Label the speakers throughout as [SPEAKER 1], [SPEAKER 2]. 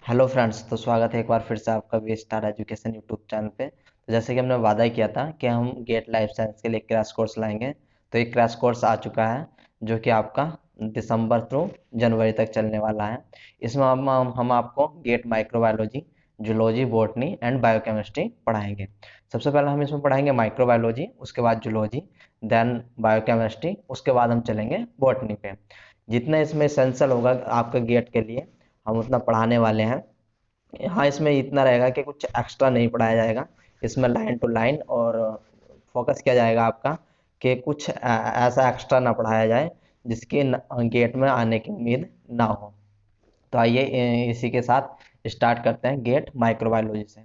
[SPEAKER 1] Hello friends, तो स्वागत है एक बार फिर से आपका V star education YouTube channel पे। तो जैसे कि हमने वादा किया था कि हम गेट लाइफ साइंस के लिए क्रैश कोर्स लाएंगे, तो एक क्रैश कोर्स आ चुका है जो कि आपका दिसंबर थ्रू जनवरी तक चलने वाला है। इसमें हम आपको GATE microbiology, zoology, botany and biochemistry पढ़ाएंगे। सबसे पहले हम इसमें पढ़ाएंगे माइक्रोबायोलॉजी, उसके बाद जूलॉजी, देन बायोकेमिस्ट्री, उसके बाद हम चलेंगे बॉटनी पे। जितना इसमें एसेंशियल होगा आपका गेट के लिए हम उतना पढ़ाने वाले हैं। हाँ, इसमें इतना रहेगा कि कुछ एक्स्ट्रा नहीं पढ़ाया जाएगा। इसमें लाइन टू लाइन और फोकस किया जाएगा आपका कि कुछ ऐसा एक्स्ट्रा ना पढ़ाया जाए जिसकी गेट में आने की उम्मीद ना हो। तो आइए इसी के साथ स्टार्ट करते हैं गेट माइक्रोबायोलॉजी से।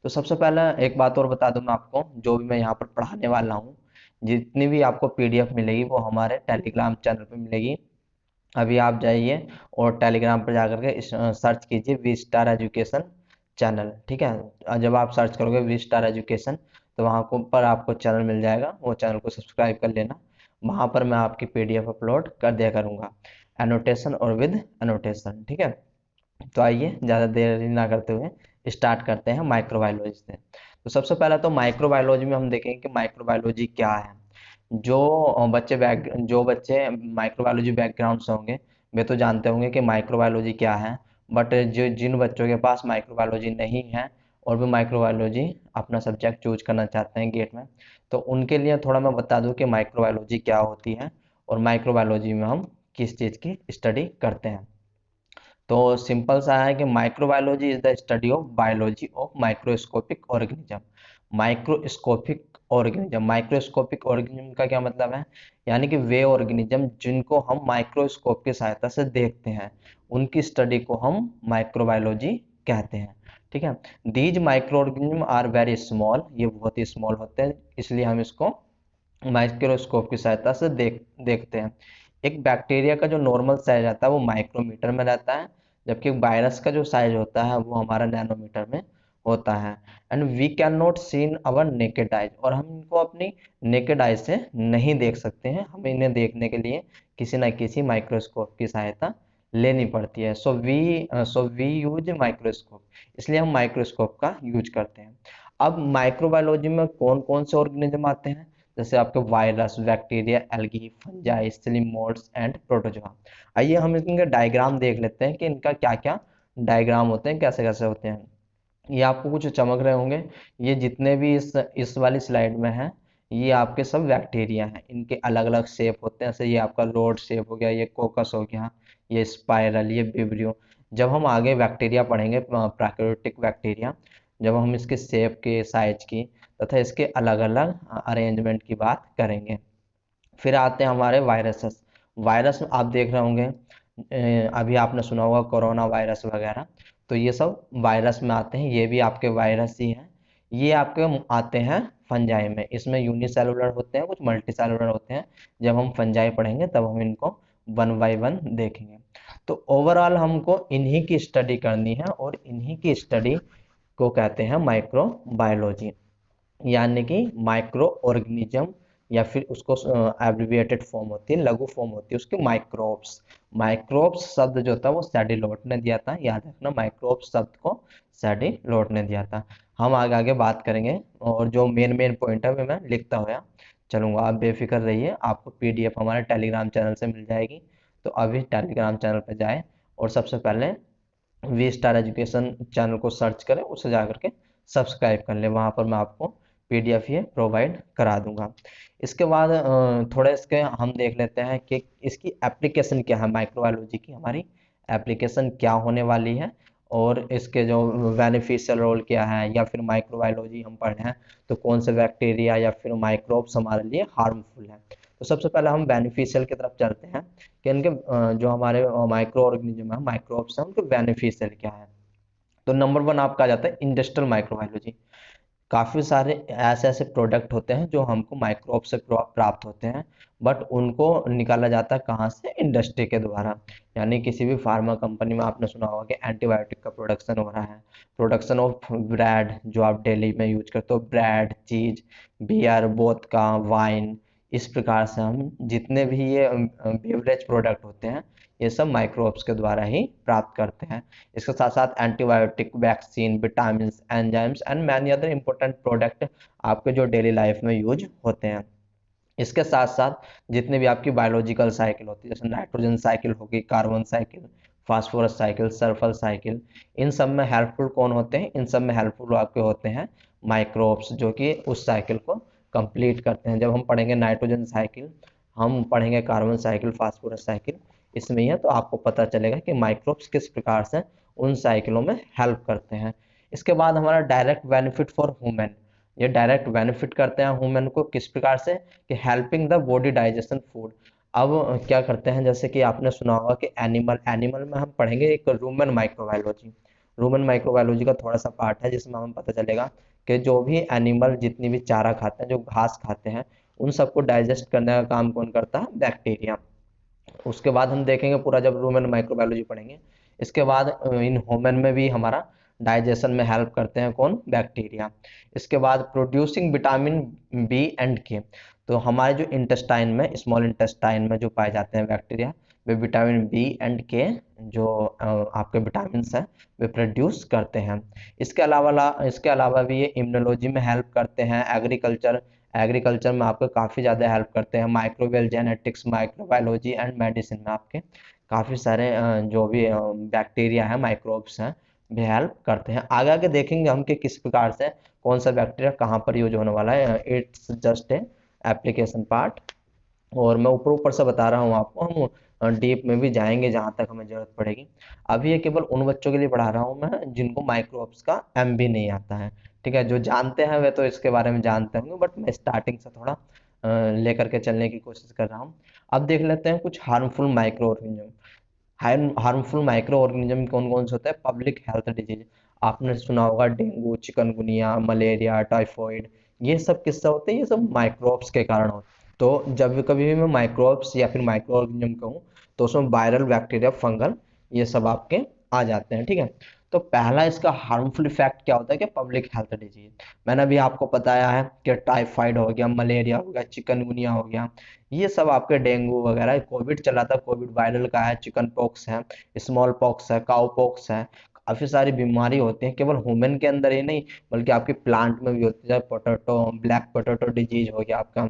[SPEAKER 1] तो सबसे पहले एक बात और बता दूं मैं आपको, जो भी मैं यहाँ पर पढ़ाने वाला हूँ, जितनी भी आपको पीडीएफ मिलेगी वो हमारे टेलीग्राम चैनल पे मिलेगी। अभी आप जाइए और टेलीग्राम पर जाकर के सर्च कीजिए वी स्टार एजुकेशन चैनल, ठीक है। जब आप सर्च करोगे वी स्टार एजुकेशन तो वहाँ को पर आपको चैनल मिल जाएगा, वो चैनल को सब्सक्राइब कर लेना। वहाँ पर मैं आपकी पीडीएफ अपलोड कर दिया करूँगा, एनोटेशन और विद एनोटेशन, ठीक है। तो आइए ज़्यादा देर ना करते हुए स्टार्ट करते हैं माइक्रोबायोलॉजी से। तो सबसे पहले तो माइक्रोबायोलॉजी में हम देखेंगे कि माइक्रोबायोलॉजी क्या है। जो बच्चे माइक्रोबायोलॉजी बैकग्राउंड से होंगे वे तो जानते होंगे कि माइक्रोबायोलॉजी क्या है। बट जो जिन बच्चों के पास माइक्रोबायोलॉजी नहीं है और भी माइक्रोबायोलॉजी अपना सब्जेक्ट चूज करना चाहते हैं गेट में, तो उनके लिए थोड़ा मैं बता दूं कि माइक्रोबायोलॉजी क्या होती है और माइक्रोबायोलॉजी में हम किस चीज़ की स्टडी करते हैं। तो सिंपल सा है कि microbiology is the study of biology of microscopic organism. Microscopic organism का क्या मतलब है? यानी कि वे ऑर्गेनिज्म जिनको हम माइक्रोस्कोप की सहायता से देखते हैं, उनकी स्टडी को हम माइक्रोबायोलॉजी कहते हैं, ठीक है। These micro organism are very small, ये बहुत ही स्मॉल होते हैं, इसलिए हम इसको माइक्रोस्कोप की सहायता से देखते हैं। एक बैक्टीरिया का जो नॉर्मल साइज रहता है वो माइक्रोमीटर में रहता है, जबकि वायरस का जो साइज होता है वो हमारा नैनोमीटर में होता है। And we can not seen our naked eyes, और हम इनको अपनी नेकेड आइज से नहीं देख सकते हैं, हमें इन्हें देखने के लिए किसी न किसी माइक्रोस्कोप की सहायता लेनी पड़ती है। सो वी यूज माइक्रोस्कोप, इसलिए हम माइक्रोस्कोप का यूज करते हैं। अब माइक्रोबायोलॉजी में कौन कौन से ऑर्गेनिज्म आते हैं? जैसे आपके virus, bacteria, algae, fungi, slime moulds and protozoa. आइए हम इनके डायग्राम देख लेते हैं कि इनका क्या क्या डायग्राम होते हैं, कैसे कैसे होते हैं। ये आपको कुछ चमक रहे होंगे, ये जितने भी इस वाली स्लाइड में हैं, ये आपके सब बैक्टीरिया हैं। इनके अलग अलग शेप होते हैं, जैसे ये आपका रोड शेप हो गया, ये कोकस हो गया, ये स्पाइरल, ये विब्रियो। जब हम आगे बैक्टीरिया पढ़ेंगे, प्राकृतिक बैक्टीरिया, जब हम इसके शेप के, साइज की तथा इसके अलग अलग अरेंजमेंट की बात करेंगे। फिर आते हैं हमारे वायरसेस। वायरस आप देख रहे होंगे, अभी आपने सुना होगा कोरोना वायरस वगैरह, तो ये सब वायरस में आते हैं, ये भी आपके वायरस ही हैं। ये आपके आते हैं फंजाई में, इसमें यूनिसेलुलर होते हैं, कुछ मल्टी सेलुलर होते हैं। जब हम फंजाई पढ़ेंगे तब हम इनको वन बाय वन देखेंगे। तो ओवरऑल हमको इन्हीं की स्टडी करनी है और इन्हीं की स्टडी को कहते हैं माइक्रोबायोलॉजी, यानी कि माइक्रो ऑर्गेनिज्म, या फिर उसको एब्रिविएटेड फॉर्म होती है, लघु फॉर्म होती है उसकी माइक्रोब्स। माइक्रोब्स शब्द जो था वो सैडिलोट ने दिया था, याद रखना, माइक्रोब्स शब्द को सैडिलोट ने दिया था। हम आगे आगे बात करेंगे और जो मेन मेन पॉइंट है वो मैं लिखता हुआ चलूंगा। आप बेफिक्र रहिए, आपको पीडीएफ हमारे टेलीग्राम चैनल से मिल जाएगी। तो अभी टेलीग्राम चैनल पर जाएं और सबसे पहले वी स्टार एजुकेशन चैनल को सर्च करें, उसे जा करके सब्सक्राइब कर लें, वहाँ पर मैं आपको पीडीएफ ये प्रोवाइड करा दूंगा। इसके बाद थोड़े इसके हम देख लेते हैं कि इसकी एप्लीकेशन क्या है, माइक्रोबायोलॉजी की हमारी एप्लीकेशन क्या होने वाली है, और इसके जो बेनिफिशियल रोल क्या है, या फिर माइक्रोबायोलॉजी हम पढ़ रहे हैं तो कौन से बैक्टीरिया या फिर माइक्रोब्स हमारे लिए हार्मफुल है। तो सबसे पहले हम बेनिफिशियल की तरफ चलते हैं कि इनके जो हमारे माइक्रो ऑर्गेनिज्म है, माइक्रोब्स हैं, उनके बेनिफिशियल क्या है। तो नंबर वन आपका आ जाता है इंडस्ट्रियल माइक्रोबायोलॉजी। काफ़ी सारे ऐसे ऐसे प्रोडक्ट होते हैं जो हमको माइक्रोब से प्राप्त होते हैं, बट उनको निकाला जाता है कहाँ से? इंडस्ट्री के द्वारा। यानी किसी भी फार्मा कंपनी में आपने सुना होगा कि एंटीबायोटिक का प्रोडक्शन हो रहा है, प्रोडक्शन ऑफ ब्रेड जो आप डेली में यूज करते हो, ब्रेड, चीज, बियर, वोदका, वाइन। इस प्रकार से हम जितने भी ये बेवरेज प्रोडक्ट होते हैं, ये सब माइक्रोब्स के द्वारा ही प्राप्त करते हैं। इसके साथ साथ antibiotic, vaccine, vitamin, enzymes and many other important product आपके जो डेली लाइफ में यूज होते हैं। इसके साथ साथ जितने भी आपकी बायोलॉजिकल साइकिल होती है, जैसे नाइट्रोजन साइकिल होगी, carbon cycle, phosphorus cycle, sulphur cycle, इन सब में हेल्पफुल कौन होते हैं? इन सब में हेल्पफुल आपके होते हैं माइक्रोब्स, जो कि उस साइकिल को कंप्लीट करते हैं। जब हम पढ़ेंगे नाइट्रोजन साइकिल, हम पढ़ेंगे कार्बन साइकिल, फास्फोरस साइकिल, इसमें ही है, तो आपको पता चलेगा कि माइक्रोब्स किस प्रकार से उन साइकिलों में हेल्प करते हैं। इसके बाद हमारा डायरेक्ट बेनिफिट फॉर ह्यूमन, ये डायरेक्ट बेनिफिट करते हैं ह्यूमन को किस प्रकार से? कि helping the body digestion food. अब क्या करते हैं, जैसे कि आपने सुना होगा कि एनिमल में हम पढ़ेंगे एक रूमन माइक्रोबायोलॉजी। रूमन माइक्रोबायोलॉजी का थोड़ा सा पार्ट है जिसमें हमें पता चलेगा कि जो भी एनिमल जितनी भी चारा खाते हैं, जो घास खाते हैं, उन सबको डाइजेस्ट करने का काम कौन करता है? बैक्टीरिया। उसके बाद हम देखेंगे पूरा जब रूमन माइक्रोबायोलॉजी पढ़ेंगे, इसके बाद इन ह्यूमन में भी हमारा डाइजेशन में हेल्प करते हैं कौन? बैक्टीरिया। इसके बाद प्रोड्यूसिंग विटामिन बी एंड के, तो हमारे जो इंटेस्टाइन में, स्मॉल इंटेस्टाइन में जो पाए जाते हैं बैक्टीरिया, वे विटामिन बी एंड के जो आपके विटामिन हैं वे प्रोड्यूस करते हैं। इसके अलावा भी ये इम्यूनोलॉजी में हेल्प करते हैं, एग्रीकल्चर में आपको काफ़ी ज़्यादा हेल्प करते हैं, microbial genetics, microbiology and medicine में आपके काफ़ी सारे जो भी बैक्टीरिया हैं, माइक्रोब्स हैं, भी हेल्प करते हैं। आगे आगे देखेंगे हम कि किस प्रकार से कौन सा बैक्टीरिया कहाँ पर यूज होने वाला है। It's just a application part, और मैं ऊपर ऊपर से बता रहा हूँ आपको, हम डीप में भी जाएंगे जहाँ तक हमें जरूरत पड़ेगी। अभी ये केवल उन बच्चों के लिए पढ़ा रहा हूँ मैं जिनको माइक्रोब्स का एम भी नहीं आता है, ठीक है। जो जानते हैं वे तो इसके बारे में जानते होंगे, बट मैं स्टार्टिंग से थोड़ा लेकर के चलने की कोशिश कर रहा हूँ। अब देख लेते हैं कुछ harmful micro organism. Harmful micro organism कौन कौन से होते हैं? पब्लिक हेल्थ डिजीज, आपने सुना होगा डेंगू, चिकनगुनिया, मलेरिया, टाइफॉइड, ये सब किससे होते हैं? ये सब माइक्रोब्स के कारण होते हैं। तो जब कभी भी मैं माइक्रोब्स या फिर माइक्रो ऑर्गेनिज्म कहूँ, तो उसमें वायरल, बैक्टीरिया, फंगल, ये सब आपके आ जाते हैं, ठीक है। तो पहला इसका हार्मफुल इफेक्ट क्या होता है? कि पब्लिक हेल्थ डिजीज, मैंने अभी आपको बताया है कि टाइफाइड हो गया, मलेरिया हो गया, चिकनगुनिया हो गया, ये सब आपके, डेंगू वगैरह, कोविड चला था, कोविड वायरल का है, चिकन पॉक्स है, स्मॉल पॉक्स है, काउ पॉक्स है, काफ़ी सारी बीमारी होती हैं, केवल ह्यूमन के अंदर ही नहीं बल्कि आपके प्लांट में भी होती है। पोटैटो, ब्लैक पोटैटो डिजीज हो गया आपका,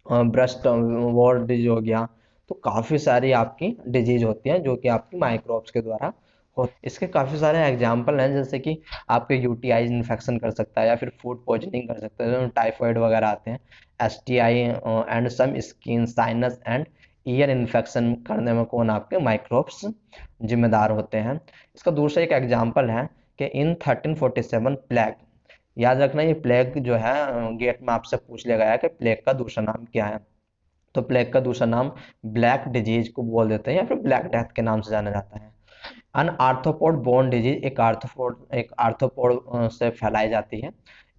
[SPEAKER 1] ब्रेस्ट वॉर डिजीज हो गया, तो काफ़ी सारी आपकी डिजीज होती हैं जो कि आपकी माइक्रोब्स के द्वारा हो। इसके काफ़ी सारे एग्जाम्पल हैं, जैसे कि आपके यूटीआई इन्फेक्शन कर सकता है, या फिर फूड पॉइजनिंग कर सकता है, टाइफाइड वगैरह आते हैं, STI and some skin, sinus and ear infection करने में कौन? आपके माइक्रोब्स जिम्मेदार होते हैं। इसका दूसरा एक एग्जाम्पल है कि इन 1347 प्लेग, याद रखना ये प्लेग जो है गेट में आपसे पूछ लिया गया है कि प्लेग का दूसरा नाम क्या है। तो प्लेग का दूसरा नाम ब्लैक डिजीज को बोल देते हैं, या फिर ब्लैक डेथ के नाम से जाना जाता है। अन आर्थ्रोपोड बोर्न डिजीज, एक आर्थ्रोपोड से फैलाई जाती है।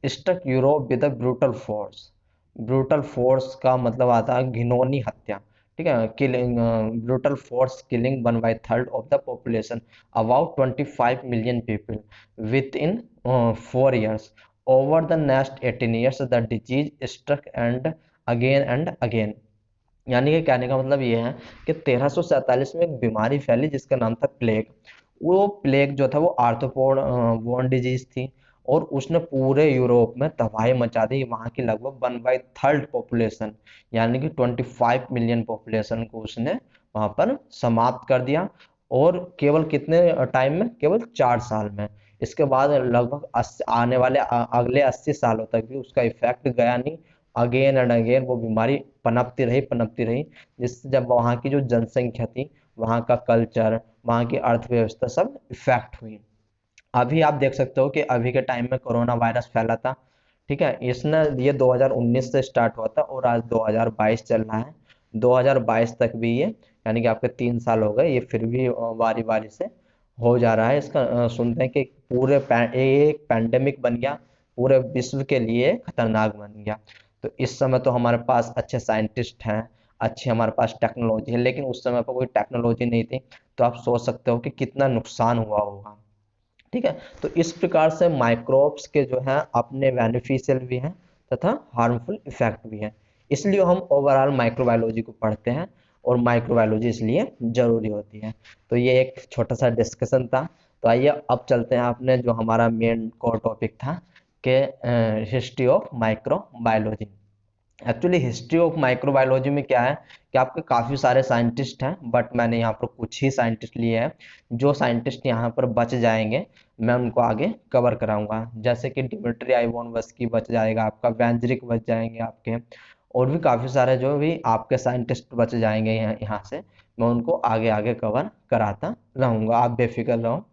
[SPEAKER 1] Struck Europe with brutal force, brutal force का मतलब आता है घिनौनी हत्या, ठीक है। Killing, brutal force killing 1/3 of the population, about 25 million people within 4 years। Over the next 18 years the disease struck and again. यानी कि कहने का मतलब ये है कि 1347 में एक बीमारी फैली जिसका नाम था प्लेग। वो प्लेग जो था वो आर्थ्रोपोड बोर्न डिजीज थी, और उसने पूरे यूरोप में तबाही मचा दी। वहाँ की लगभग 1/3 पॉपुलेशन, यानी कि 25 मिलियन पॉपुलेशन को उसने वहाँ पर समाप्त कर दिया। और केवल कितने टाइम में? केवल 4 साल में। इसके बाद लगभग आने वाले अगले 80 सालों तक भी उसका इफेक्ट गया नहीं। अगेन एंड अगेन वो बीमारी पनपती रही, जिससे जब वहाँ की जो जनसंख्या थी, वहाँ का कल्चर, वहाँ की अर्थव्यवस्था सब इफेक्ट हुई। अभी आप देख सकते हो कि अभी के टाइम में कोरोना वायरस फैला था, ठीक है। इसने ये 2019 से स्टार्ट हुआ था और आज 2022 चल रहा है। 2022 तक भी ये, यानी कि आपके 3 साल हो गए, ये फिर भी बारी बारी से हो जा रहा है। इसका सुनते हैं कि एक पैंडेमिक बन गया, पूरे विश्व के लिए खतरनाक बन गया। तो इस समय तो हमारे पास अच्छे साइंटिस्ट हैं, अच्छी हमारे पास टेक्नोलॉजी है, लेकिन उस समय पर कोई टेक्नोलॉजी नहीं थी, तो आप सोच सकते हो कि कितना नुकसान हुआ होगा, ठीक है। तो इस प्रकार से माइक्रोब्स के जो हैं अपने बेनिफिशियल भी हैं तथा हार्मफुल इफेक्ट भी हैं। इसलिए हम ओवरऑल माइक्रोबायोलॉजी को पढ़ते हैं, और माइक्रोबायोलॉजी इसलिए जरूरी होती है। तो ये एक छोटा सा डिस्कशन था। तो आइए अब चलते हैं अपने जो हमारा मेन कोर टॉपिक था कि history of microbiology. Actually history of microbiology में क्या है कि आपके काफ़ी सारे साइंटिस्ट हैं, बट मैंने यहाँ पर कुछ ही साइंटिस्ट लिए हैं। जो साइंटिस्ट यहाँ पर बच जाएंगे मैं उनको आगे कवर कराऊंगा, जैसे कि डिमिट्री आइवानोव्स्की बच जाएगा आपका, वैंजरिक बच जाएंगे आपके, और भी काफ़ी सारे जो भी आपके साइंटिस्ट बच जाएंगे यहाँ से, मैं उनको आगे आगे कवर कराता रहूँगा, आप बेफिक्र रहो।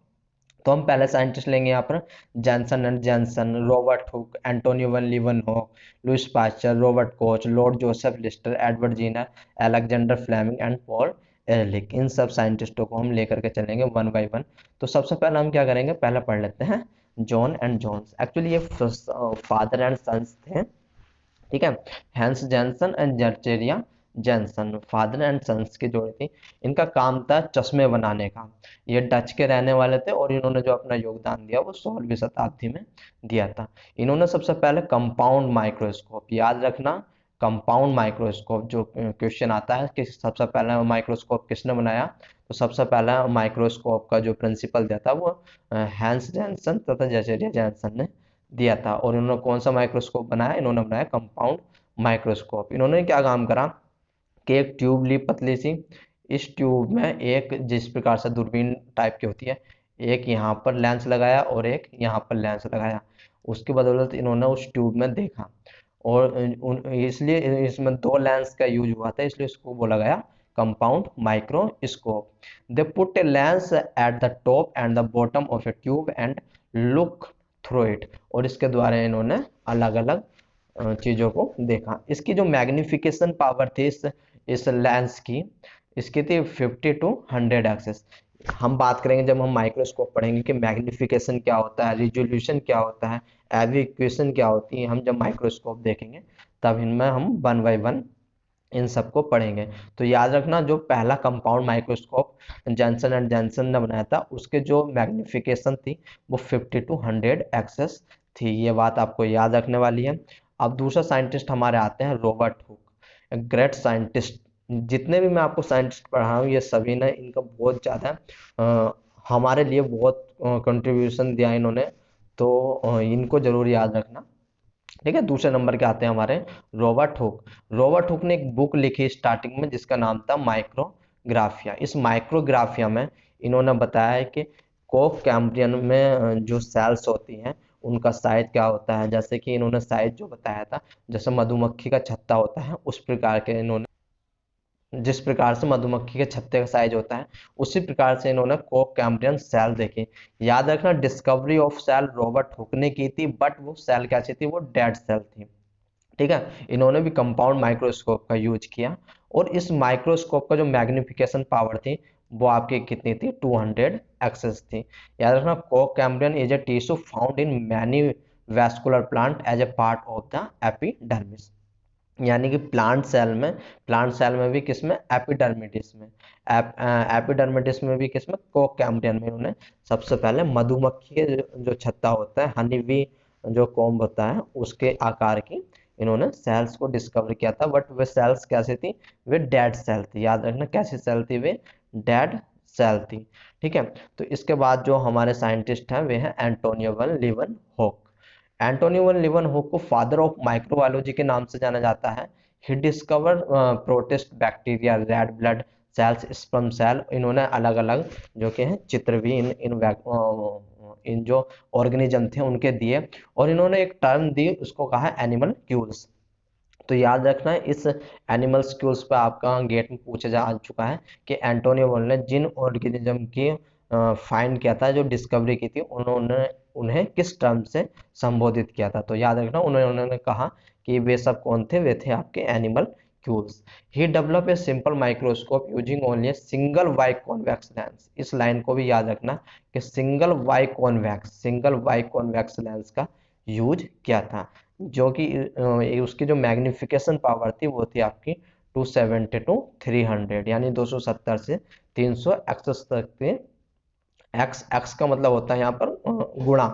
[SPEAKER 1] तो हम पहले साइंटिस्ट लेंगे यहाँ पर Janssen and Janssen, Robert Hooke, Antonio van Leeuwenhoek, Louis Pasteur, Robert Koch, Lord Joseph Lister, Edward Jenner, Alexander Fleming and Paul Ehrlich. इन सब साइंटिस्टों को हम लेकर के चलेंगे वन बाय वन। तो सबसे पहले हम क्या करेंगे, पहले पढ़ लेते हैं जॉन एंड जॉन्स। एक्चुअली ये फादर एंड सन्स थे, ठीक है। Hans Janssen and Zacharias Janssen, father and sons की जोड़ी थी। इनका काम था चश्मे बनाने का। ये डच के रहने वाले थे और इन्होंने जो अपना योगदान दिया वो 16वीं शताब्दी में दिया था। इन्होंने सबसे पहले कंपाउंड माइक्रोस्कोप, याद रखना कंपाउंड माइक्रोस्कोप, जो क्वेश्चन आता है कि सबसे पहला माइक्रोस्कोप किसने बनाया, तो सबसे पहला माइक्रोस्कोप का जो प्रिंसिपल दिया था वो हैंस जैनसन तथा जर्चेरिया जैनसन ने दिया था। और इन्होंने कौन सा माइक्रोस्कोप बनाया, इन्होंने बनाया कंपाउंड माइक्रोस्कोप। इन्होंने क्या काम करा कि एक ट्यूब ली पतली सी, इस ट्यूब में एक जिस प्रकार से दूरबीन टाइप की होती है, एक यहाँ पर लेंस लगाया और एक यहाँ पर लेंस लगाया। उसकी बदौलत इन्होंने उस ट्यूब में देखा, और इसलिए इसमें दो लेंस का यूज हुआ था, इसलिए इसको बोला गया compound microscope. They put a lens at the top and the bottom of A tube and look through it, और इसके द्वारा इन्होंने अलग अलग चीजों को देखा। इसकी जो मैग्निफिकेशन पावर थी इस लेंस की, इसकी थी 50 to 100 एक्सेस। हम बात करेंगे जब हम माइक्रोस्कोप पढ़ेंगे कि मैग्निफिकेशन क्या होता है, रिजोल्यूशन क्या होता है, एविक्वेशन क्या होती है, हम जब माइक्रोस्कोप देखेंगे तब इनमें हम वन बाय वन इन सबको पढ़ेंगे। तो याद रखना जो पहला compound microscope Johnson and Johnson ने बनाया था उसके जो मैग्निफिकेशन थी वो 50 to 100 एक्सेस थी, ये बात आपको याद रखने वाली है। अब दूसरा साइंटिस्ट हमारे आते हैं रॉबर्ट हुक, ग्रेट साइंटिस्ट। जितने भी मैं आपको साइंटिस्ट पढ़ा हूँ ये सभी ने इनका बहुत ज़्यादा हमारे लिए बहुत कंट्रीब्यूशन दिया इन्होंने, तो इनको जरूर याद रखना, ठीक है। दूसरे नंबर के आते हैं हमारे रॉबर्ट हुक। रॉबर्ट हुक ने एक बुक लिखी स्टार्टिंग में जिसका नाम था माइक्रोग्राफिया। इस माइक्रोग्राफिया में इन्होंने बताया है कि कोक कैम्ब्रियन में जो सेल्स होती हैं उनका साइज क्या होता है, जैसे कि इन्होंने साइज जो बताया था जैसे मधुमक्खी का छत्ता होता है उस प्रकार के इन्होंने, जिस प्रकार से मधुमक्खी के छत्ते का साइज होता है उसी प्रकार से इन्होंने कोक कैम्ब्रियन सेल देखी। याद रखना discovery of cell Robert Hooke ने की थी, बट वो सेल कैसी थी, वो डेड सेल थी, ठीक है। इन्होंने भी कंपाउंड माइक्रोस्कोप का यूज किया, और इस माइक्रोस्कोप का जो मैग्निफिकेशन पावर थी वो आपकी कितनी थी, 200 एक्सेस थी। याद रखना कोक cambium is a tissue found in many vascular plant as a part of the epidermis, यानी कि प्लांट सेल में भी किसमें, एपिडर्मिडिस में, एपिडर्मिडिस में भी किसमें, कोक कैम्ब्रियन में। उन्होंने सबसे पहले मधुमक्खी के जो छत्ता होता है, हनी बी जो कॉम्ब होता है उसके आकार की इन्होंने सेल्स को डिस्कवर किया था, बट वे सेल्स कैसी थी, वे डेड सेल थी। याद रखना कैसी सेल थी, वे डेड सेल थी, ठीक है। तो इसके बाद जो हमारे साइंटिस्ट हैं वे हैं एंटोनियो वन लीवनहॉक। एंटोनियो वन लीवनहॉक को फादर ऑफ माइक्रोबायोलॉजी के नाम से जाना जाता है। He discover protist bacteria, red blood cells, sperm cell. इन्होंने अलग अलग जो कि हैं चित्र भी इन जो ऑर्गेनिज्म थे उनके दिए, और इन्होंने एक टर्म दी उसको कहा एनिमल क्यूल्स। तो याद रखना है इस एनिमल स्क्यूल्स पर आपका गेट में पूछा जा चुका है कि एंटोनियो वन ने जिन ऑर्गेनिज्म की फाइंड किया था, जो डिस्कवरी की थी, उन्होंने उन्हें किस टर्म से संबोधित किया था। तो याद रखना उन्होंने कहा कि वे सब कौन थे, वे थे आपके animalcules. He develop a simple microscope using only single biconvex lens. इस लाइन को भी याद रखना कि सिंगल वाई कॉन्वेक्स लेंस का यूज किया था, जो कि उसकी जो मैग्निफिकेशन पावर थी वो थी आपकी 270 to 300, यानी 270 से 300 एक्सेस तक के। एक्स एक्स का मतलब होता है यहाँ पर गुणा,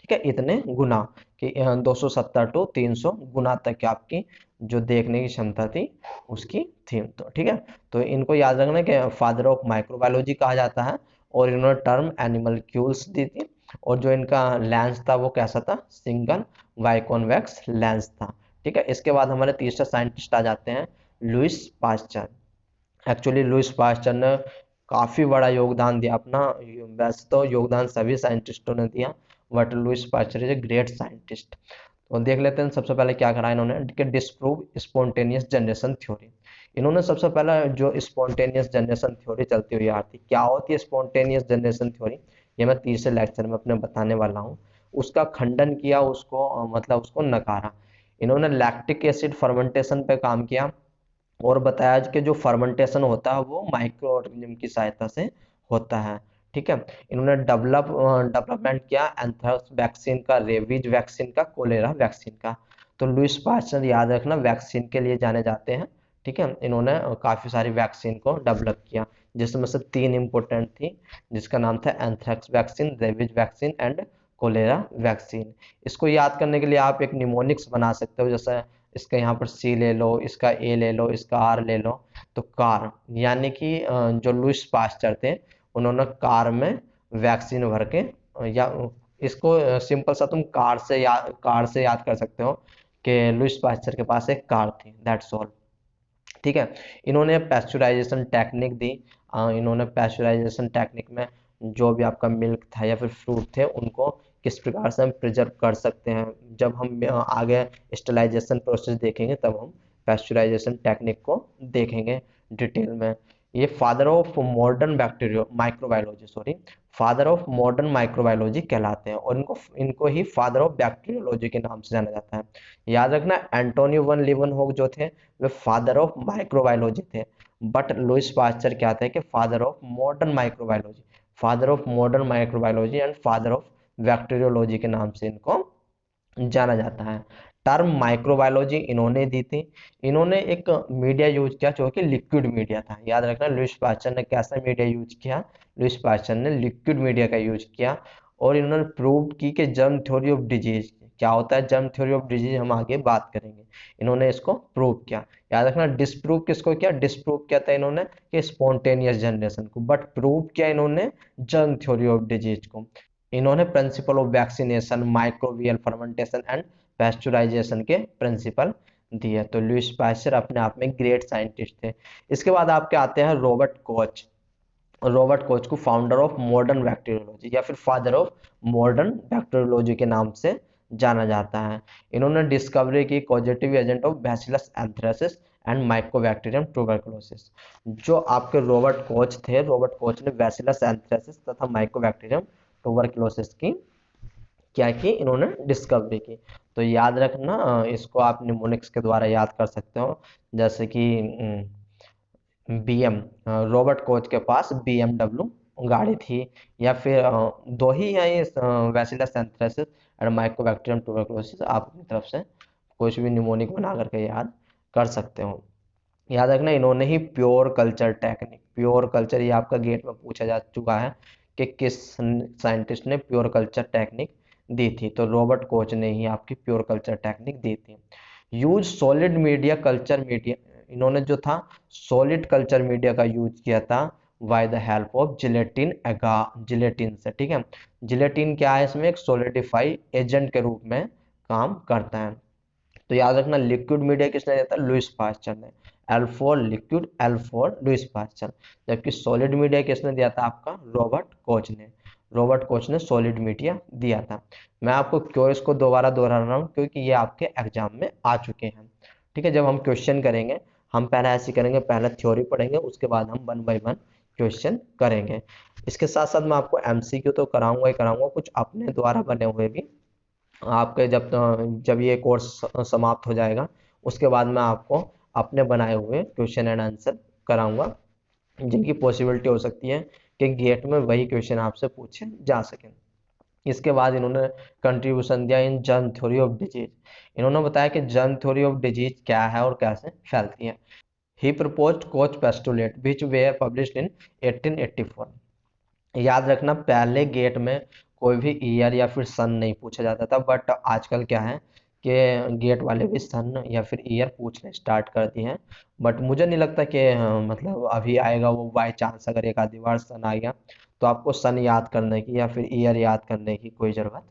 [SPEAKER 1] ठीक है, इतने गुना कि 270 टू 300 गुना तक की आपकी जो देखने की क्षमता थी उसकी थी। तो ठीक है, तो इनको याद रखना कि फादर ऑफ माइक्रोबायोलॉजी कहा जाता है, और इन्होंने टर्म एनिमलक्यूल्स दी थी, और जो इनका लेंस था वो कैसा था, सिंगल वाइकॉन्वेक्स लेंस था। ठीक है, इसके बाद हमारे तीसरे साइंटिस्ट आ जाते हैं Louis Pasteur. Actually Louis Pasteur ने काफी बड़ा योगदान दिया अपना, वैसे तो योगदान सभी साइंटिस्टों ने दिया, but Louis Pasteur is a great scientist. तो देख लेते हैं सबसे पहले क्या करा इन्होंने कि डिस्प्रूव स्पॉन्टेनियस जनरेशन थ्योरी। इन्होंने सबसे पहला जो स्पॉन्टेनियस जनरेशन थ्योरी चलती हुई आती, क्या होती है स्पॉन्टेनियस जनरेशन थ्योरी, ये मैं तीसरे लेक्चर में अपने बताने वाला हूँ। उसका खंडन किया, उसको मतलब उसको नकारा। इन्होंने लैक्टिक एसिड फर्मेंटेशन पे काम किया, और बताया कि जो फर्मेंटेशन होता है वो माइक्रो ऑर्गेनिज्म की सहायता से होता है। ठीक है, इन्होंने डेवलपमेंट किया एंथ्रेक्स वैक्सीन का, रेबीज वैक्सीन का, कोलेरा वैक्सीन का। तो लुइस पास्चर याद रखना वैक्सीन के लिए जाने जाते हैं। ठीक है, इन्होंने काफी सारी वैक्सीन को डेवलप किया, जिसमें से 3 इंपॉर्टेंट थी, जिसका नाम था anthrax vaccine, rabies vaccine and cholera vaccine. इसको याद करने के लिए आप एक निमोनिक्स बना सकते हो, जैसे इसका यहाँ पर सी ले लो, इसका ए ले लो, इसका आर ले लो। तो कार यानी कि जो लुइस पास्चर थे उन्होंने कार में वैक्सीन भर के या इसको सिंपल सा तुम कार से याद कर सकते हो कि लुइस पास्चर के पास एक कार थी, दैट्स ऑल। ठीक है, इन्होंने पैस्चराइजेशन टेक्निक दी। इन्होंने पैस्चराइजेशन टेक्निक में जो भी आपका मिल्क था या फिर फ्रूट थे उनको किस प्रकार से हम प्रिजर्व कर सकते हैं, जब हम आगे स्टेलाइजेशन प्रोसेस देखेंगे तब हम पैस्चराइजेशन टेक्निक को देखेंगे डिटेल में। ये father of modern bacterio microbiology sorry father of modern microbiology कहलाते हैं, और इनको इनको ही फादर ऑफ बैक्टीरियोलॉजी के नाम से जाना जाता है। याद रखना एंटोनियो वन लीवनहोक जो थे वे फादर ऑफ माइक्रोबायोलॉजी थे, बट लुइस पास्चर क्या थे कि father of modern microbiology, father of modern microbiology and father of bacteriology के नाम से इनको जाना जाता है। टर्म माइक्रोबायोलॉजी इन्होंने दी थी। इन्होंने एक मीडिया यूज किया जो कि लिक्विड मीडिया था। याद रखना लुइस पास्चर ने कैसा मीडिया यूज किया, लुइस पास्चर ने लिक्विड मीडिया का यूज किया, और इन्होंने प्रूव की कि जर्म थ्योरी ऑफ डिजीज क्या होता है, जर्म थ्योरी ऑफ डिजीज हम आगे बात करेंगे। इन्होंने इसको प्रूव किया। याद रखना डिस्प्रूव किसको किया, डिस्प्रूव किया था इन्होंने कि स्पॉन्टेनियस जनरेशन को, बट प्रूव किया इन्होंने जर्म थ्योरी ऑफ डिजीज को। इन्होंने principle of vaccination, microbial fermentation and pasteurisation के प्रिंसिपल दिए। तो लुइस पास्चर अपने आप में ग्रेट साइंटिस्ट थे। इसके बाद आपके आते हैं रॉबर्ट कोच। रॉबर्ट कोच को फाउंडर ऑफ मॉडर्न बैक्टीरियोलॉजी या फिर फादर ऑफ मॉडर्न बैक्टीरियोलॉजी के नाम से जाना जाता है। इन्होंने डिस्कवरी की causative agent of bacillus anthracis and Mycobacterium tuberculosis. जो आपके रॉबर्ट कोच थे, रॉबर्ट कोच ने बैसिलस एंथ्रेसिस तथा माइकोबैक्टीरियम ट्यूबरकुलोसिस की क्या की, इन्होंने डिस्कवरी की। तो याद रखना इसको आप निमोनिक्स के द्वारा याद कर सकते हो, जैसे कि बीएम, रॉबर्ट कोच के पास बीएमडब्ल्यू गाड़ी थी, या फिर दो ही है ये बैसिलस एंथ्रेसिस और माइकोबैक्टीरियम ट्यूबरकुलोसिस। आप अपनी तरफ से कुछ भी निमोनिक बना करके याद कर सकते हो। याद रखना इन्होंने he pure culture technique, pure culture ये आपका गेट में पूछा जा चुका है कि किस साइंटिस्ट ने प्योर कल्चर टेक्निक दी थी, तो रॉबर्ट कोच ने ही आपकी प्योर कल्चर टेक्निक दी थी। Use solid media culture media, इन्होंने जो था सॉलिड कल्चर मीडिया का यूज किया था by the help of gelatin agar, gelatin से। ठीक है, जिलेटिन क्या है, इसमें एक सॉलिडिफाई एजेंट के रूप में काम करता है। तो याद रखना लिक्विड मीडिया किसने दिया था, लुइस पास्चर ने, L for liquid, L for Louis Pasteur. जबकि सॉलिड मीडिया किसने दिया था, आपका रॉबर्ट कोच ने, रॉबर्ट कोच ने सॉलिड मीडिया दिया था। मैं आपको क्यों इसको दोबारा दोहरा रहा हूँ, क्योंकि ये आपके एग्जाम में आ चुके हैं। ठीक है, जब हम क्वेश्चन करेंगे हम पहले ऐसे करेंगे, पहले थ्योरी पढ़ेंगे, उसके बाद हम 1 बाय 1 क्वेश्चन करेंगे। इसके साथ साथ मैं आपको एमसीक्यू तो कराऊंगा ही कराऊंगा, कुछ अपने द्वारा बने हुए भी आपके जब जब ये कोर्स समाप्त हो जाएगा उसके बाद मैं आपको अपने बनाए हुए क्वेश्चन एंड आंसर कराऊंगा, जिनकी पॉसिबिलिटी हो सकती है कि गेट में वही क्वेश्चन आपसे पूछे जा सके। इसके बाद इन्होंने कंट्रीब्यूशन दिया इन जर्म थ्योरी ऑफ डिजीज। इन्होंने बताया कि जर्म थ्योरी ऑफ डिजीज क्या है और कैसे फैलती है। He proposed Koch postulate which were published in 1884। याद रखना पहले गेट में कोई भी ईयर या फिर सन नहीं पूछा जाता था, बट आजकल क्या है कि गेट वाले भी सन या फिर ईयर पूछने स्टार्ट कर दिए हैं। बट मुझे नहीं लगता कि मतलब अभी आएगा वो, बाय चांस अगर एक आधी बार सन आ गया तो आपको सन याद करने की या फिर ईयर याद करने की कोई ज़रूरत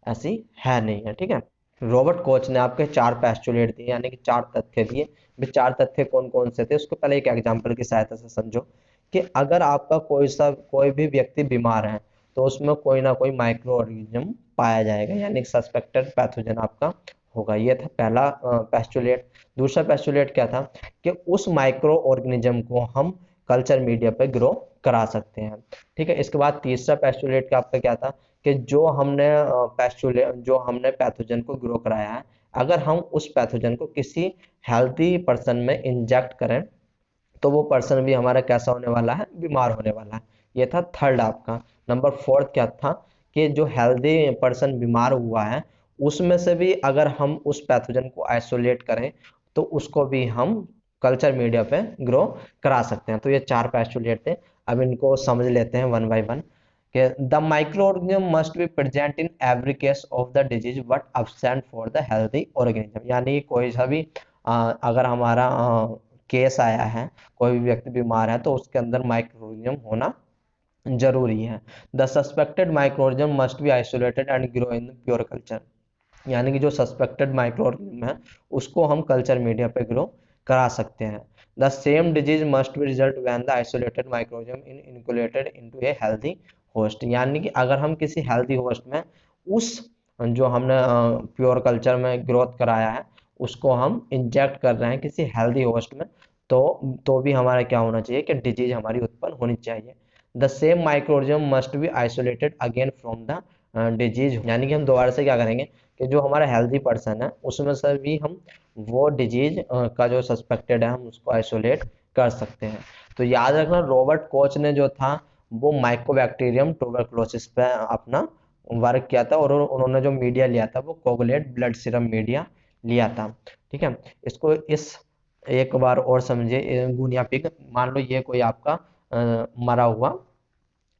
[SPEAKER 1] ऐसी है नहीं है, ठीक है। रॉबर्ट कोच ने आपके 4 पोस्टुलेट दिए, यानी कि 4 तथ्य दिए। वे 4 तथ्य कौन कौन से थे उसको पहले एक एग्जांपल की सहायता से समझो कि अगर आपका कोई भी व्यक्ति बीमार है तो उसमें कोई ना कोई माइक्रो ऑर्गेनिज्म पाया जाएगा, यानी सस्पेक्टेड पैथोजन आपका होगा। ये था पहला पोस्टुलेट। दूसरा पोस्टुलेट क्या था कि उस माइक्रो ऑर्गेनिज्म को हम कल्चर मीडिया पे ग्रो करा सकते हैं, ठीक है। इसके बाद तीसरा पोस्टुलेट का आपका क्या था कि जो हमने पैथोजन को ग्रो कराया है, अगर हम उस पैथोजन को किसी हेल्थी पर्सन में इंजेक्ट करें तो वो पर्सन भी हमारा कैसा होने वाला है, बीमार होने वाला है। ये था थर्ड आपका। नंबर फोर्थ क्या था कि जो हेल्दी पर्सन बीमार हुआ है उसमें से भी अगर हम उस पैथोजन को आइसोलेट करें तो उसको भी हम कल्चर मीडिया पे ग्रो करा सकते हैं। तो ये 4 पोस्टुलेट थे। अब इनको समझ लेते हैं one by one. The micro organism must be present in every case of the disease but absent for the healthy organism, यानी कोई सा भी अगर हमारा केस आया है, कोई भी व्यक्ति बीमार है तो उसके अंदर माइक्रो ऑर्गेनिज्म होना जरूरी है। The suspected micro organism must be isolated and grow in pure culture, यानी कि जो सस्पेक्टेड माइक्रो ऑर्गेनिज्म है उसको हम कल्चर मीडिया पे ग्रो करा सकते हैं। The same disease must be result when the isolated microorganism in inoculated into a healthy host, यानी कि अगर हम किसी हेल्दी होस्ट में उस जो हमने प्योर कल्चर में ग्रोथ कराया है उसको हम इंजेक्ट कर रहे हैं किसी हेल्दी होस्ट में, तो भी हमारा क्या होना चाहिए कि डिजीज हमारी उत्पन्न होनी चाहिए। The same microorganism must be isolated again from the disease, यानी कि हम दोबारा से क्या करेंगे कि जो हमारा हेल्दी पर्सन है उसमें से भी हम वो डिजीज का जो सस्पेक्टेड है हम उसको आइसोलेट कर सकते हैं। तो याद रखना रॉबर्ट कोच ने जो था वो माइकोबैक्टीरियम ट्यूबरकुलोसिस पे अपना वर्क किया था, और उन्होंने जो मीडिया लिया था वो कोगुलेट ब्लड सीरम मीडिया लिया था, ठीक है। इसको इस एक बार और समझिए। गुनिया पिग, मान लो ये कोई आपका मरा हुआ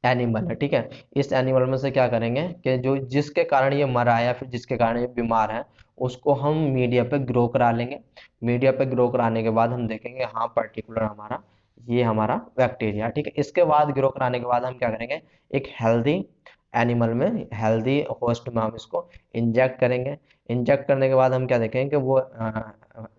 [SPEAKER 1] एनिमल है, ठीक है। इस एनिमल में से क्या करेंगे कि जो जिसके कारण ये मरा है या फिर जिसके कारण ये बीमार है उसको हम मीडिया पे ग्रो करा लेंगे। मीडिया पे ग्रो कराने के बाद हम देखेंगे हाँ पर्टिकुलर हमारा बैक्टीरिया, ठीक है। इसके बाद ग्रो कराने के बाद हम क्या करेंगे, एक हेल्दी एनिमल में, हेल्दी होस्ट में हम इसको इंजेक्ट करेंगे। इंजेक्ट करने के बाद हम क्या देखेंगे कि वो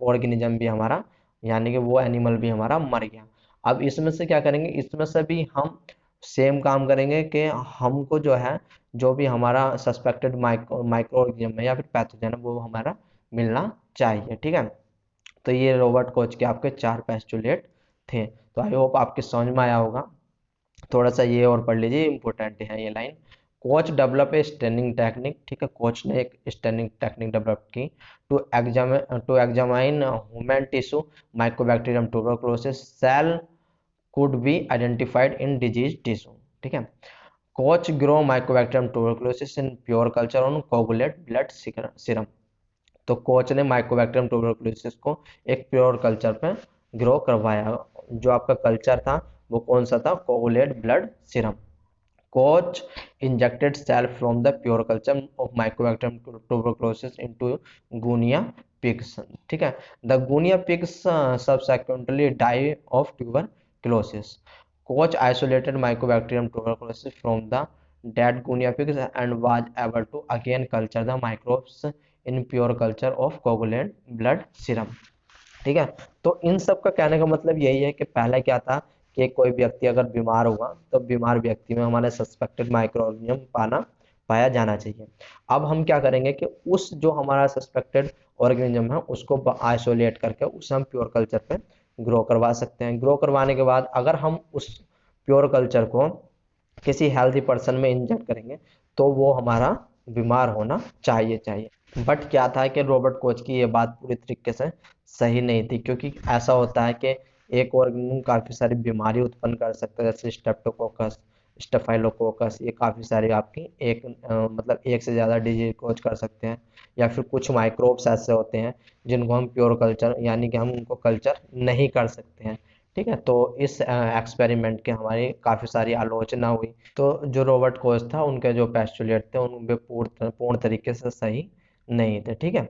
[SPEAKER 1] ऑर्गेनिज्म भी हमारा, यानी कि वो एनिमल भी हमारा मर गया। अब इसमें से क्या करेंगे, इसमें से भी हम सेम काम करेंगे कि हमको जो है जो भी हमारा सस्पेक्टेड माइक्रो ऑर्गेनिज्म है या फिर पैथोजन है वो हमारा मिलना चाहिए, ठीक है। तो ये रॉबर्ट कोच के आपके 4 पोस्टुलेट थे। तो आई होप आपके समझ में आया होगा। थोड़ा सा ये और पढ़ लीजिए, इंपॉर्टेंट है ये line. Koch develop a standing technique, ठीक है। कोच ने एक स्टैंडिंग टेक्निक डेवलप की to examine human tissue mycobacterium tuberculosis cell could be identified in disease tissue, ठीक है। Koch grow mycobacterium tuberculosis in pure culture on coagulate blood serum. तो Koch ने mycobacterium tuberculosis को एक pure culture पे grow करवाया। जो आपका कल्चर था वो कौन सा था, coagulate blood serum. Koch injected cell from the pure culture of mycobacterium tuberculosis into guinea pigs, ठीक है। The guinea pigs subsequently die of tuberculosis. Koch isolated Mycobacterium tuberculosis from the dead guinea pigs and was able to again culture the microbes in pure culture of coagulant blood serum, ठीक है। तो इन सब का कहने का मतलब यही है कि पहले क्या था कि कोई व्यक्ति अगर बीमार हुआ तो बीमार व्यक्ति में हमारे सस्पेक्टेड माइक्रो ऑर्गेनिज्म पाया जाना चाहिए। अब हम क्या करेंगे कि उस जो हमारा सस्पेक्टेड ऑर्गेनिज्म है उसको आइसोलेट करके उसे हम प्योर कल्चर पे ग्रो करवा सकते हैं। ग्रो करवाने के बाद अगर हम उस प्योर कल्चर को किसी हेल्दी पर्सन में इंजेक्ट करेंगे तो वो हमारा बीमार होना चाहिए। बट क्या था कि रॉबर्ट कोच की ये बात पूरी तरीके से सही नहीं थी, क्योंकि ऐसा होता है कि एक ऑर्गेनिज्म काफ़ी सारी बीमारी उत्पन्न कर सकता है, जैसे स्टेप्टोकोकस, स्टेफाइलोकोकस, ये काफ़ी सारी आपकी मतलब एक से ज़्यादा डिजीज कोज कर सकते हैं। या फिर कुछ माइक्रोब्स ऐसे होते हैं जिनको हम प्योर कल्चर, यानी कि हम उनको कल्चर नहीं कर सकते हैं, ठीक है, तो इस एक्सपेरिमेंट के हमारी काफ़ी सारी आलोचना हुई। तो जो रॉबर्ट कोच था, उनके जो पेस्टुलेट थे उनमें पूर्ण तरीके से सही नहीं थे। ठीक है,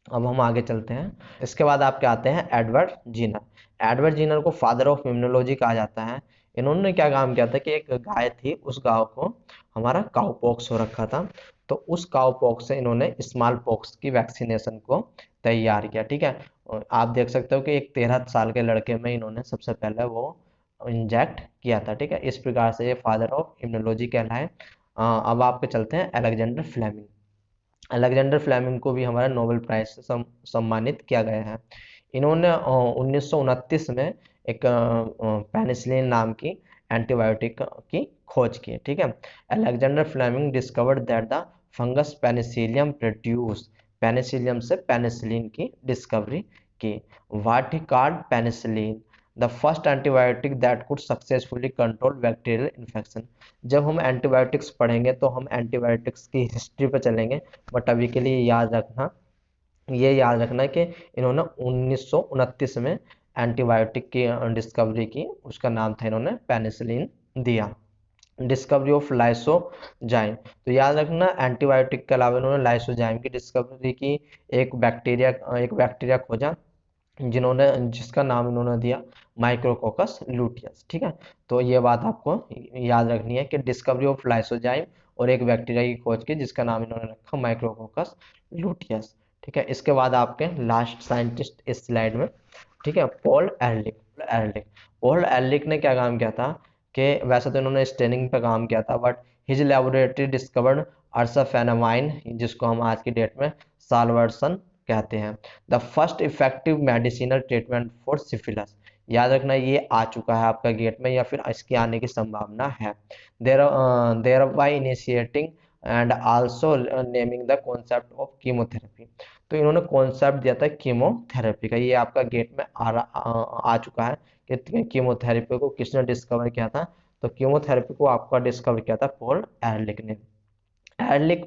[SPEAKER 1] अब हम आगे चलते हैं। इसके बाद आपके आते हैं एडवर्ड जीनर। एडवर्ड जीनर को फादर ऑफ इम्यूनोलॉजी कहा जाता है। इन्होंने क्या काम किया था कि एक गाय थी, उस गाय को हमारा काउ पॉक्स हो रखा था, तो उस काउ पॉक्स से इन्होंने स्मॉल पॉक्स की वैक्सीनेशन को तैयार किया। ठीक है, और आप देख सकते हो कि एक 13 साल के लड़के में इन्होंने सबसे पहले वो इंजेक्ट किया था। ठीक है, इस प्रकार से ये फादर ऑफ इम्यूनोलॉजी कहलाए। अब आपके चलते हैं अलेक्जेंडर फ्लेमिंग। अलेक्जेंडर फ्लेमिंग को भी हमारा नोबेल प्राइज से सम्मानित किया गया है। इन्होंने 1929 में एक पेनिसिलिन नाम की एंटीबायोटिक की खोज की। ठीक है, Alexander Fleming discovered that the fungus penicillium produce, penicillium से पेनिसिलिन की डिस्कवरी की। What he called penicillin the first antibiotic that could successfully control bacterial infection. जब हम एंटीबायोटिक्स पढ़ेंगे तो हम एंटीबायोटिक्स की हिस्ट्री पर चलेंगे, बट अभी के लिए ये याद रखना कि इन्होंने 1929 में एंटीबायोटिक की डिस्कवरी की, उसका नाम था इन्होंने पेनिसिलिन दिया। डिस्कवरी ऑफ लाइसोजाइम, तो याद रखना एंटीबायोटिक के अलावा इन्होंने लाइसोजाइम की डिस्कवरी की। एक बैक्टीरिया खोजा जिसका नाम इन्होंने दिया माइक्रोकोकस लूटियस। ठीक है, तो ये बात आपको याद रखनी है कि डिस्कवरी ऑफ लाइसोजाइम और एक बैक्टीरिया की खोज की जिसका नाम इन्होंने रखा माइक्रोकोकस लूटियस। ठीक है, इसके बाद आपके लास्ट साइंटिस्ट इस स्लाइड में। ठीक है, पॉल एहरलिक। पॉल एहरलिक ने क्या काम किया था कि वैसे तो इन्होंने स्टेनिंग पे काम किया था, बट हिज लेबोरेटरी डिस्कवर्ड अर्साफेनामाइन, जिसको हम आज की डेट में साल्वर्सन कहते हैं, the first effective medicinal treatment for syphilis. याद रखना ये आ चुका है आपका गेट में या फिर इसके आने की संभावना है। There by initiating and also naming the concept of chemotherapy. तो इन्होंने कॉन्सेप्ट दिया था कीमोथेरेपी का, ये आपका गेट में आ चुका है कि कीमोथेरेपी को किसने डिस्कवर किया था। तो कीमोथेरेपी को आपका डिस्कवर किया था पॉल एहरलिक ने। Ehrlich,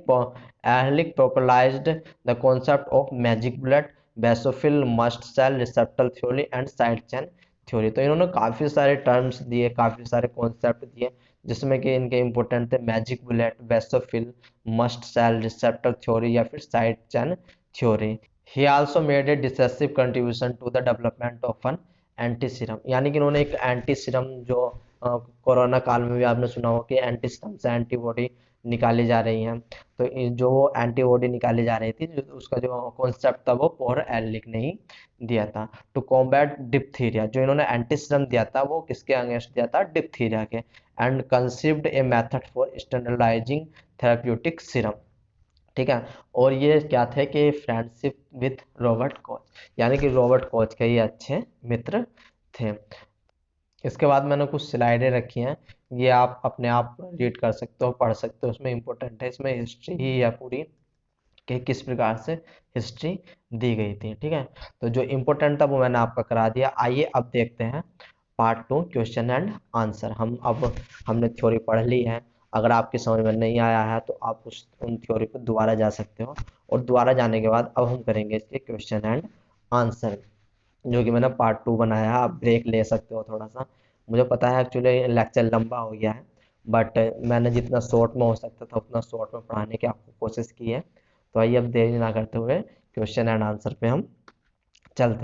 [SPEAKER 1] Ehrlich popularized the concept of magic bullet, basophil mast cell receptor theory and side chain theory। तो इन्होंने काफ़ी सारे टर्म्स दिए, काफ़ी सारे कॉन्सेप्ट दिए, जिसमें कि इनके इंपॉर्टेंट थे magic bullet, basophil, mast cell receptor theory या फिर side chain theory. He also made a decisive contribution to the development of an anti serum, यानी कि इन्होंने एक एंटी सीरम जो कोरोना काल में भी आपने सुना हो कि एंटी सीरम से एंटीबॉडी निकाली जा रही हैं, तो जो एंटीबॉडी निकाली जा रही थी, उसका जो कॉन्सेप्ट था वो पॉल एहरलिक ने ही दिया था। टू कॉम्बैट डिप्थीरिया, जो इन्होंने एंटी सीरम दिया था वो किसके अगेंस्ट दिया था, डिप्थीरिया के। And conceived a method for standardising therapeutic serum. ठीक है, और ये क्या थे कि फ्रेंडशिप विथ रॉबर्ट कोच, यानी कि रॉबर्ट कोच के ये अच्छे मित्र थे। इसके बाद मैंने कुछ स्लाइडें रखी हैं, ये आप अपने आप रीड कर सकते हो, पढ़ सकते हो, उसमें इंपॉर्टेंट है, इसमें हिस्ट्री ही है पूरी कि किस प्रकार से हिस्ट्री दी गई थी। ठीक है, तो जो इम्पोर्टेंट था वो मैंने आपका करा दिया। आइए अब देखते हैं पार्ट 2 क्वेश्चन एंड आंसर। हमने थ्योरी पढ़ ली है, अगर आपकी समझ में नहीं आया है तो आप उन थ्योरी पर दोबारा जा सकते हो, और दोबारा जाने के बाद अब हम करेंगे इसके क्वेश्चन एंड आंसर, जो कि मैंने पार्ट 2 बनाया है। आप ब्रेक ले सकते हो थोड़ा सा, मुझे पता है एक्चुअली लेक्चर लंबा हो गया है, बट मैंने जितना शॉर्ट में हो सकता था उतना शॉर्ट में पढ़ाने की आपको कोशिश की है। तो आइए अब देरी ना करते हुए क्वेश्चन एंड आंसर पे हम चलते हैं।